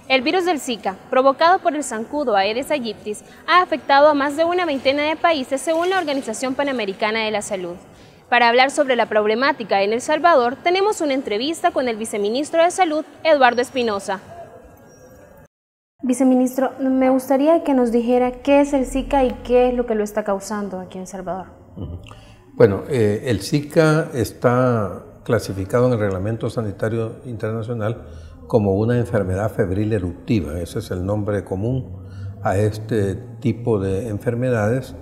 El virus del Zika, provocado por el zancudo Aedes aegypti, ha afectado a más de una veintena de países según la Organización Panamericana de la Salud. Para hablar sobre la problemática en El Salvador, tenemos una entrevista con el viceministro de Salud, Eduardo Espinosa. Viceministro, me gustaría que nos dijera qué es el Zika y qué es lo que lo está causando aquí en El Salvador. Bueno, el Zika está clasificado en el Reglamento Sanitario Internacional como una enfermedad febril eruptiva. Ese es el nombre común a este tipo de enfermedades,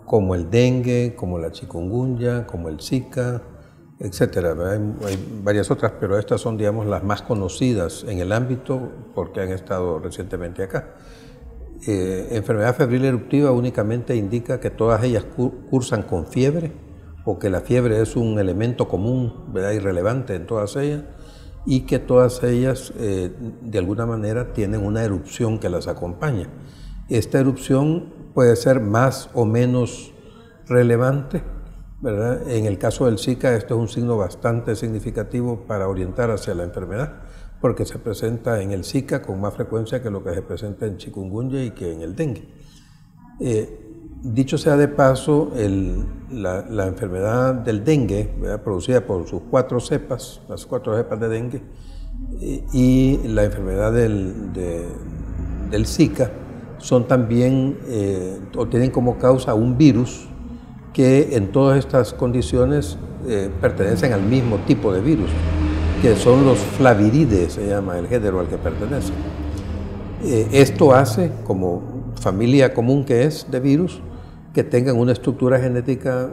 como el dengue, como la chikungunya, como el Zika, etcétera. Hay varias otras, pero estas son, digamos, las más conocidas en el ámbito porque han estado recientemente acá. Enfermedad febril eruptiva únicamente indica que todas ellas cursan con fiebre, o que la fiebre es un elemento común, ¿verdad?, irrelevante en todas ellas, y que todas ellas de alguna manera tienen una erupción que las acompaña. Esta erupción puede ser más o menos relevante, ¿verdad? En el caso del Zika, esto es un signo bastante significativo para orientar hacia la enfermedad, porque se presenta en el Zika con más frecuencia que lo que se presenta en chikungunya y que en el dengue. Dicho sea de paso, la enfermedad del dengue, ¿verdad?, producida por sus las cuatro cepas de dengue, y la enfermedad del Zika son también, o tienen como causa un virus que en todas estas condiciones pertenecen al mismo tipo de virus, que son los flavirides, se llama el género al que pertenecen. Esto hace, como familia común que es de virus, que tengan una estructura genética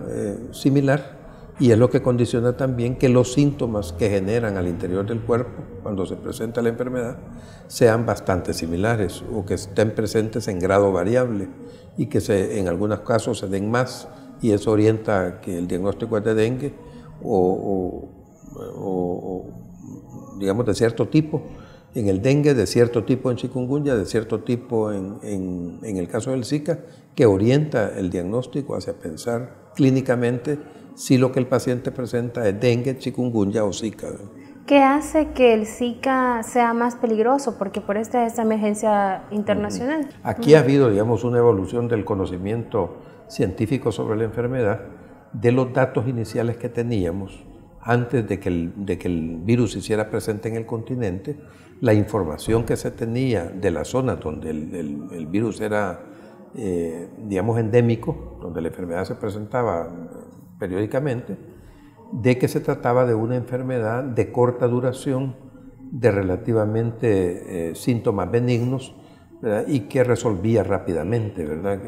similar, y es lo que condiciona también que los síntomas que generan al interior del cuerpo cuando se presenta la enfermedad sean bastante similares o que estén presentes en grado variable y que en algunos casos se den más, y eso orienta a que el diagnóstico es de dengue o digamos de cierto tipo en el dengue, de cierto tipo en chikungunya, de cierto tipo en el caso del Zika, que orienta el diagnóstico hacia pensar clínicamente si lo que el paciente presenta es dengue, chikungunya o Zika. ¿Qué hace que el Zika sea más peligroso? Porque por esta emergencia internacional. Aquí ha habido, digamos, una evolución del conocimiento científico sobre la enfermedad, de los datos iniciales que teníamos antes de que el virus se hiciera presente en el continente. La información que se tenía de la zona donde el virus era, digamos, endémico, donde la enfermedad se presentaba periódicamente, de que se trataba de una enfermedad de corta duración, de relativamente síntomas benignos, ¿verdad?, y que resolvía rápidamente, ¿verdad?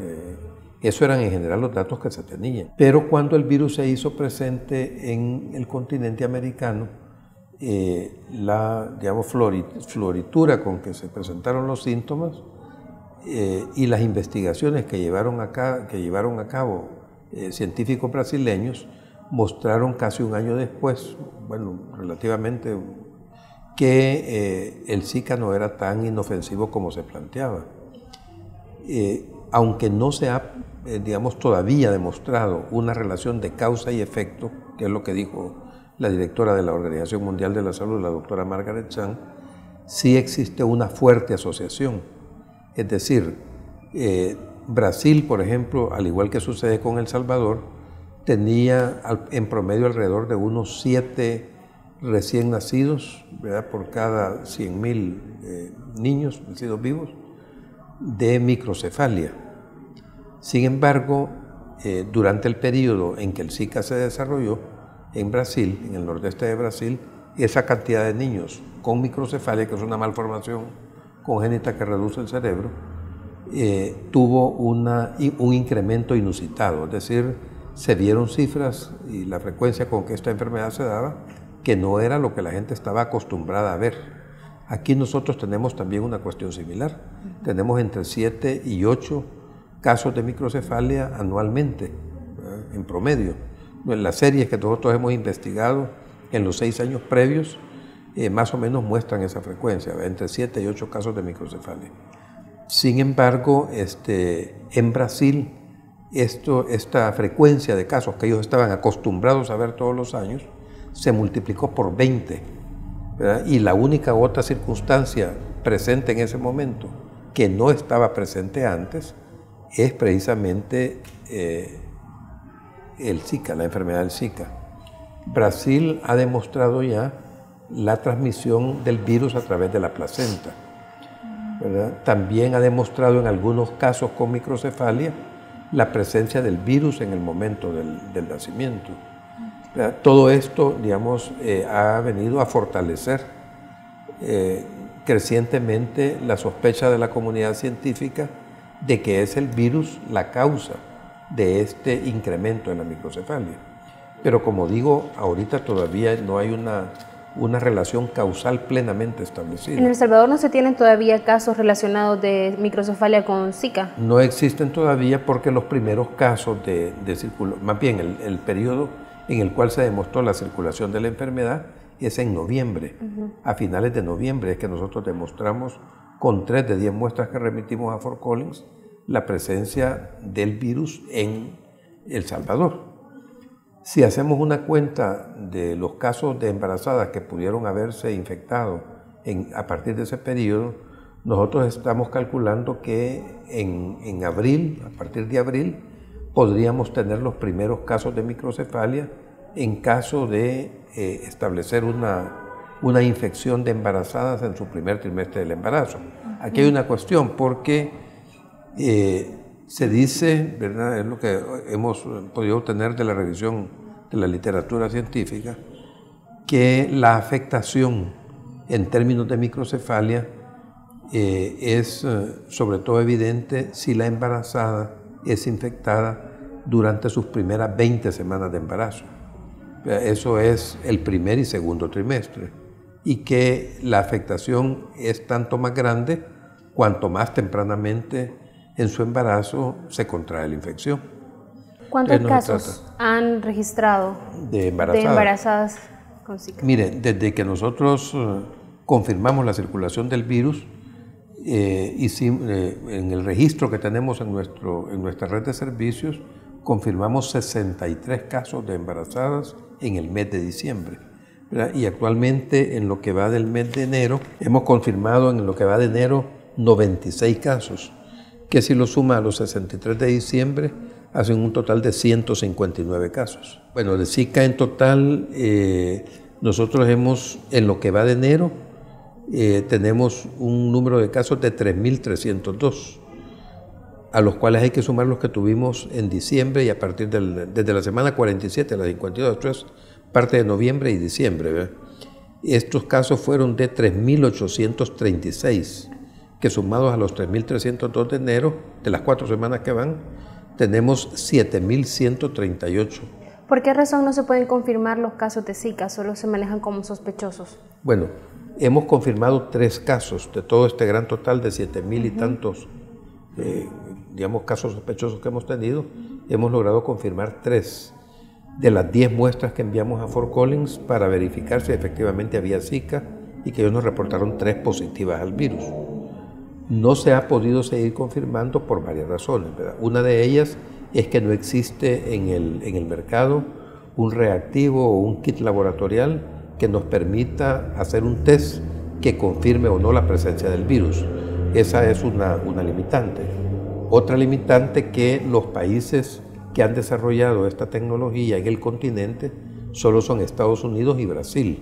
Eso eran en general los datos que se tenían. Pero cuando el virus se hizo presente en el continente americano, la, digamos, floritura con que se presentaron los síntomas y las investigaciones que llevaron a cabo científicos brasileños mostraron casi un año después, bueno, relativamente, que el Zika no era tan inofensivo como se planteaba. Aunque no se ha, digamos, todavía demostrado una relación de causa y efecto, que es lo que dijo la directora de la Organización Mundial de la Salud, la doctora Margaret Chan, sí existe una fuerte asociación. Es decir, Brasil, por ejemplo, al igual que sucede con El Salvador, tenía en promedio alrededor de unos 7 recién nacidos, ¿verdad?, por cada 100.000 niños nacidos vivos, de microcefalia. Sin embargo, durante el periodo en que el Zika se desarrolló en Brasil, en el nordeste de Brasil, esa cantidad de niños con microcefalia, que es una malformación congénita que reduce el cerebro, tuvo un incremento inusitado. Es decir, se vieron cifras y la frecuencia con que esta enfermedad se daba que no era lo que la gente estaba acostumbrada a ver. Aquí nosotros tenemos también una cuestión similar. Tenemos entre 7 y 8 casos de microcefalia anualmente, en promedio. En las series que nosotros hemos investigado en los 6 años previos, más o menos muestran esa frecuencia, entre 7 y 8 casos de microcefalia. Sin embargo, en Brasil, esta frecuencia de casos que ellos estaban acostumbrados a ver todos los años, se multiplicó por 20 ¿verdad? Y la única otra circunstancia presente en ese momento que no estaba presente antes es precisamente el Zika, la enfermedad del Zika. Brasil ha demostrado ya la transmisión del virus a través de la placenta, ¿verdad? También ha demostrado en algunos casos con microcefalia la presencia del virus en el momento del nacimiento. ¿Verdad? Todo esto, digamos, ha venido a fortalecer crecientemente la sospecha de la comunidad científica de que es el virus la causa de este incremento en la microcefalia. Pero como digo, ahorita todavía no hay una relación causal plenamente establecida. ¿En El Salvador no se tienen todavía casos relacionados de microcefalia con Zika? No existen todavía porque los primeros casos de circulación, más bien el periodo en el cual se demostró la circulación de la enfermedad es en noviembre. A finales de noviembre es que nosotros demostramos con 3 de 10 muestras que remitimos a Fort Collins la presencia del virus en El Salvador. Si hacemos una cuenta de los casos de embarazadas que pudieron haberse infectado a partir de ese periodo, nosotros estamos calculando que en abril, a partir de abril, podríamos tener los primeros casos de microcefalia en caso de establecer una infección de embarazadas en su primer trimestre del embarazo. Aquí hay una cuestión porque se dice, ¿verdad? Es lo que hemos podido obtener de la revisión de la literatura científica, que la afectación en términos de microcefalia es sobre todo evidente si la embarazada es infectada durante sus primeras 20 semanas de embarazo. Eso es el primer y segundo trimestre. Y que la afectación es tanto más grande cuanto más tempranamente en su embarazo se contrae la infección. ¿Cuántos casos han registrado de embarazadas con Zika? Mire, desde que nosotros confirmamos la circulación del virus, en el registro que tenemos en nuestra red de servicios, confirmamos 63 casos de embarazadas en el mes de diciembre, ¿verdad? Y actualmente en lo que va del mes de enero, hemos confirmado en lo que va de enero 96 casos, que si lo suma a los 63 de diciembre, hacen un total de 159 casos. Bueno, de Zika en total, nosotros en lo que va de enero, tenemos un número de casos de 3.302, a los cuales hay que sumar los que tuvimos en diciembre y a partir desde la semana 47 a la 52, esto es parte de noviembre y diciembre, ¿verdad? Estos casos fueron de 3.836, que sumados a los 3.302 de enero, de las 4 semanas que van, tenemos 7.138. ¿Por qué razón no se pueden confirmar los casos de Zika? Solo se manejan como sospechosos. Bueno, hemos confirmado 3 casos de todo este gran total de 7.000 y tantos digamos, casos sospechosos que hemos tenido. Hemos logrado confirmar 3 de las 10 muestras que enviamos a Fort Collins para verificar si efectivamente había Zika y que ellos nos reportaron 3 positivas al virus. No se ha podido seguir confirmando por varias razones, ¿verdad? Una de ellas es que no existe en el mercado un reactivo o un kit laboratorial que nos permita hacer un test que confirme o no la presencia del virus. Esa es una limitante. Otra limitante, que los países que han desarrollado esta tecnología en el continente solo son Estados Unidos y Brasil,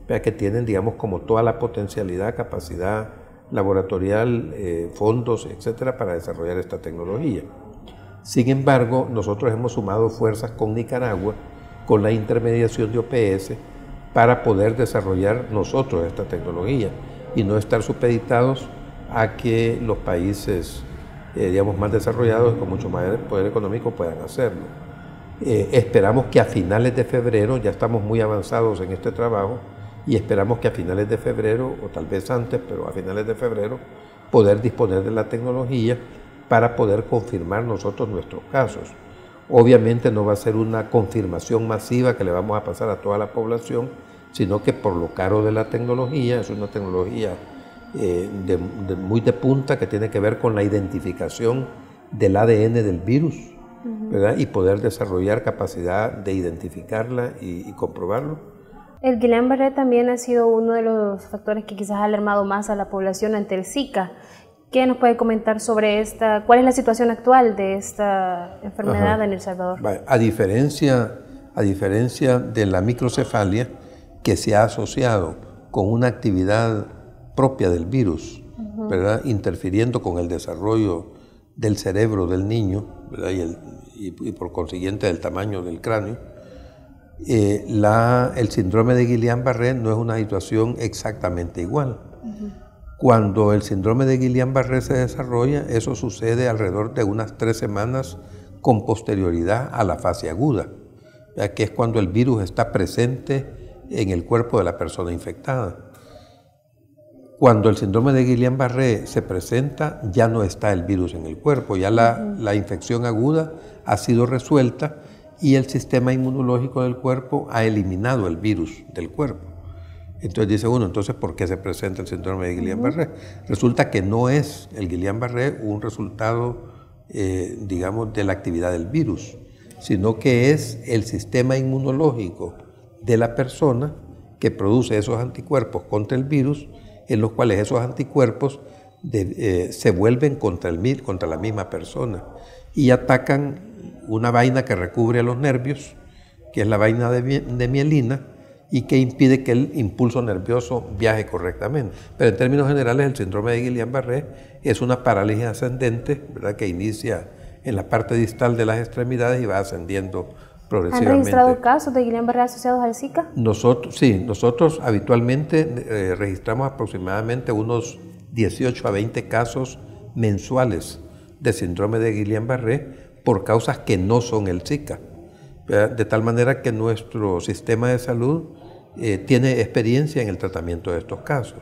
que tienen, digamos, como toda la potencialidad, capacidad laboratorial, fondos, etcétera, para desarrollar esta tecnología. Sin embargo, nosotros hemos sumado fuerzas con Nicaragua, con la intermediación de OPS, para poder desarrollar nosotros esta tecnología y no estar supeditados a que los países digamos, más desarrollados y con mucho más poder económico puedan hacerlo. Esperamos que a finales de febrero, ya estamos muy avanzados en este trabajo, y esperamos que a finales de febrero, o tal vez antes, pero a finales de febrero, poder disponer de la tecnología para poder confirmar nosotros nuestros casos. Obviamente no va a ser una confirmación masiva que le vamos a pasar a toda la población, sino que por lo caro de la tecnología, es una tecnología muy de punta que tiene que ver con la identificación del ADN del virus, ¿verdad? Y poder desarrollar capacidad de identificarla y comprobarlo. El Guillain-Barré también ha sido uno de los factores que quizás ha alarmado más a la población ante el Zika. ¿Qué nos puede comentar sobre cuál es la situación actual de esta enfermedad en El Salvador? A diferencia de la microcefalia, que se ha asociado con una actividad propia del virus, ¿verdad? Interfiriendo con el desarrollo del cerebro del niño, ¿verdad? Y por consiguiente del tamaño del cráneo, el síndrome de Guillain-Barré no es una situación exactamente igual. Cuando el síndrome de Guillain-Barré se desarrolla, eso sucede alrededor de unas 3 semanas con posterioridad a la fase aguda, ya que es cuando el virus está presente en el cuerpo de la persona infectada. Cuando el síndrome de Guillain-Barré se presenta, ya no está el virus en el cuerpo, ya la infección aguda ha sido resuelta y el sistema inmunológico del cuerpo ha eliminado el virus del cuerpo. Entonces dice uno, entonces ¿por qué se presenta el síndrome de Guillain-Barré? Resulta que no es el Guillain-Barré un resultado, digamos, de la actividad del virus, sino que es el sistema inmunológico de la persona que produce esos anticuerpos contra el virus, en los cuales esos anticuerpos se vuelven contra la misma persona y atacan una vaina que recubre a los nervios, que es la vaina de mielina, y que impide que el impulso nervioso viaje correctamente. Pero en términos generales, el síndrome de Guillain-Barré es una parálisis ascendente, ¿verdad?, que inicia en la parte distal de las extremidades y va ascendiendo progresivamente. ¿Han registrado casos de Guillain-Barré asociados al Zika? Nosotros habitualmente registramos aproximadamente unos 18 a 20 casos mensuales de síndrome de Guillain-Barré por causas que no son el Zika, ¿verdad? De tal manera que nuestro sistema de salud tiene experiencia en el tratamiento de estos casos.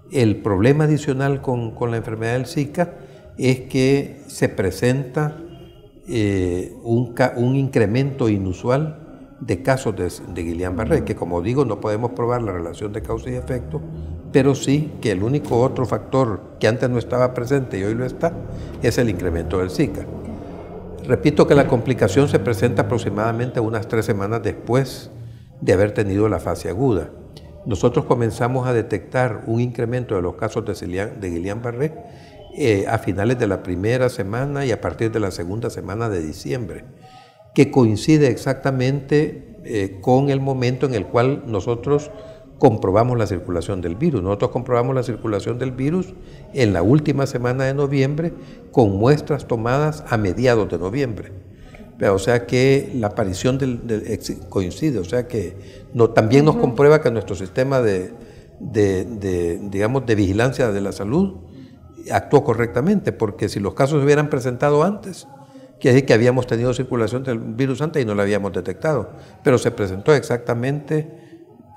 El problema adicional con la enfermedad del Zika es que se presenta un incremento inusual de casos de Guillain-Barré, que como digo no podemos probar la relación de causa y efecto, pero sí que el único otro factor que antes no estaba presente y hoy lo está es el incremento del Zika. Repito que la complicación se presenta aproximadamente unas 3 semanas después de haber tenido la fase aguda. Nosotros comenzamos a detectar un incremento de los casos de Guillain-Barré a finales de la primera semana y a partir de la segunda semana de diciembre, que coincide exactamente con el momento en el cual nosotros comprobamos la circulación del virus. Nosotros comprobamos la circulación del virus en la última semana de noviembre con muestras tomadas a mediados de noviembre. O sea que la aparición coincide, o sea que también nos comprueba que nuestro sistema de vigilancia de la salud actuó correctamente, porque si los casos se hubieran presentado antes, quiere decir que habíamos tenido circulación del virus antes y no lo habíamos detectado, pero se presentó exactamente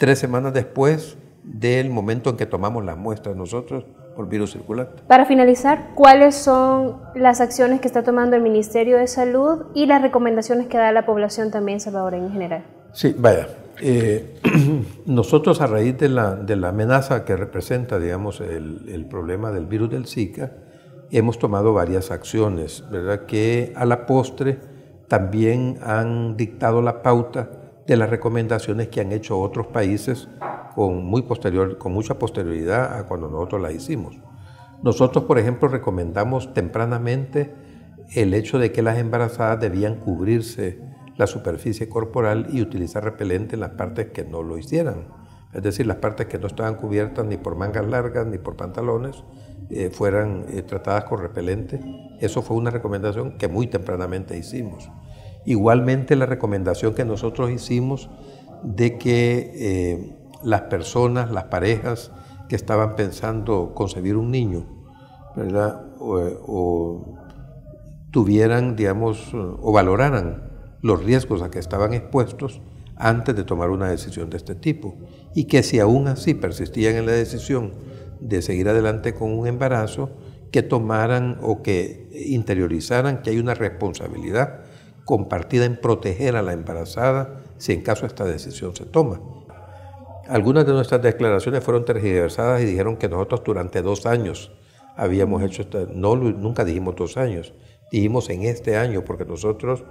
3 semanas después del momento en que tomamos las muestras nosotros por virus circulante. Para finalizar, ¿cuáles son las acciones que está tomando el Ministerio de Salud y las recomendaciones que da a la población también salvadoreña en general? Sí, nosotros a raíz de la amenaza que representa, digamos, el problema del virus del Zika, hemos tomado varias acciones, ¿verdad?, que a la postre también han dictado la pauta de las recomendaciones que han hecho otros países con mucha posterioridad a cuando nosotros las hicimos. Nosotros, por ejemplo, recomendamos tempranamente el hecho de que las embarazadas debían cubrirse la superficie corporal y utilizar repelente en las partes que no lo hicieran. Es decir, las partes que no estaban cubiertas ni por mangas largas ni por pantalones fueran tratadas con repelente. Eso fue una recomendación que muy tempranamente hicimos. Igualmente la recomendación que nosotros hicimos de que las personas, las parejas que estaban pensando concebir un niño, ¿verdad?, o tuvieran, digamos, o valoraran los riesgos a que estaban expuestos antes de tomar una decisión de este tipo, y que si aún así persistían en la decisión de seguir adelante con un embarazo, que tomaran o que interiorizaran que hay una responsabilidad compartida en proteger a la embarazada si en caso esta decisión se toma. Algunas de nuestras declaraciones fueron tergiversadas y dijeron que nosotros durante 2 años habíamos hecho nunca dijimos 2 años, dijimos en este año, porque nosotros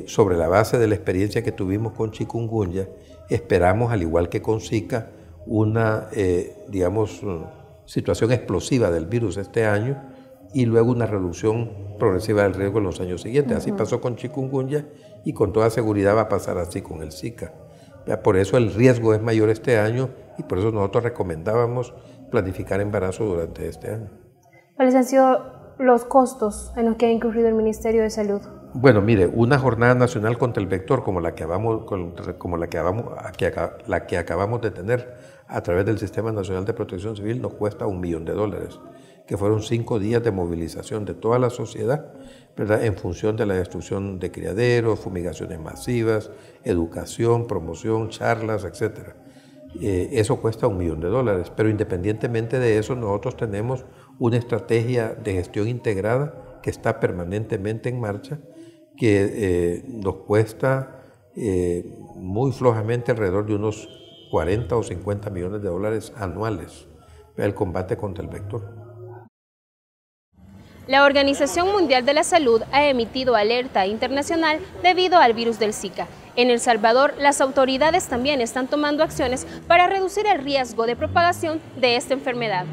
sobre la base de la experiencia que tuvimos con chikungunya Esperamos, al igual que con Zika, una, situación explosiva del virus este año y luego una reducción progresiva del riesgo en los años siguientes. Así pasó con chikungunya y con toda seguridad va a pasar así con el Zika. Por eso el riesgo es mayor este año y por eso nosotros recomendábamos planificar embarazo durante este año. ¿Cuáles han sido los costos en los que ha incurrido el Ministerio de Salud? Bueno, mire, una jornada nacional contra el vector como la que acabamos de tener a través del Sistema Nacional de Protección Civil nos cuesta $1 millón, que fueron 5 días de movilización de toda la sociedad, ¿verdad?, en función de la destrucción de criaderos, fumigaciones masivas, educación, promoción, charlas, etc. Eso cuesta $1 millón, pero independientemente de eso nosotros tenemos una estrategia de gestión integrada que está permanentemente en marcha, que nos cuesta muy flojamente alrededor de unos 40 o 50 millones de dólares anuales el combate contra el vector. La Organización Mundial de la Salud ha emitido alerta internacional debido al virus del Zika. En El Salvador, las autoridades también están tomando acciones para reducir el riesgo de propagación de esta enfermedad.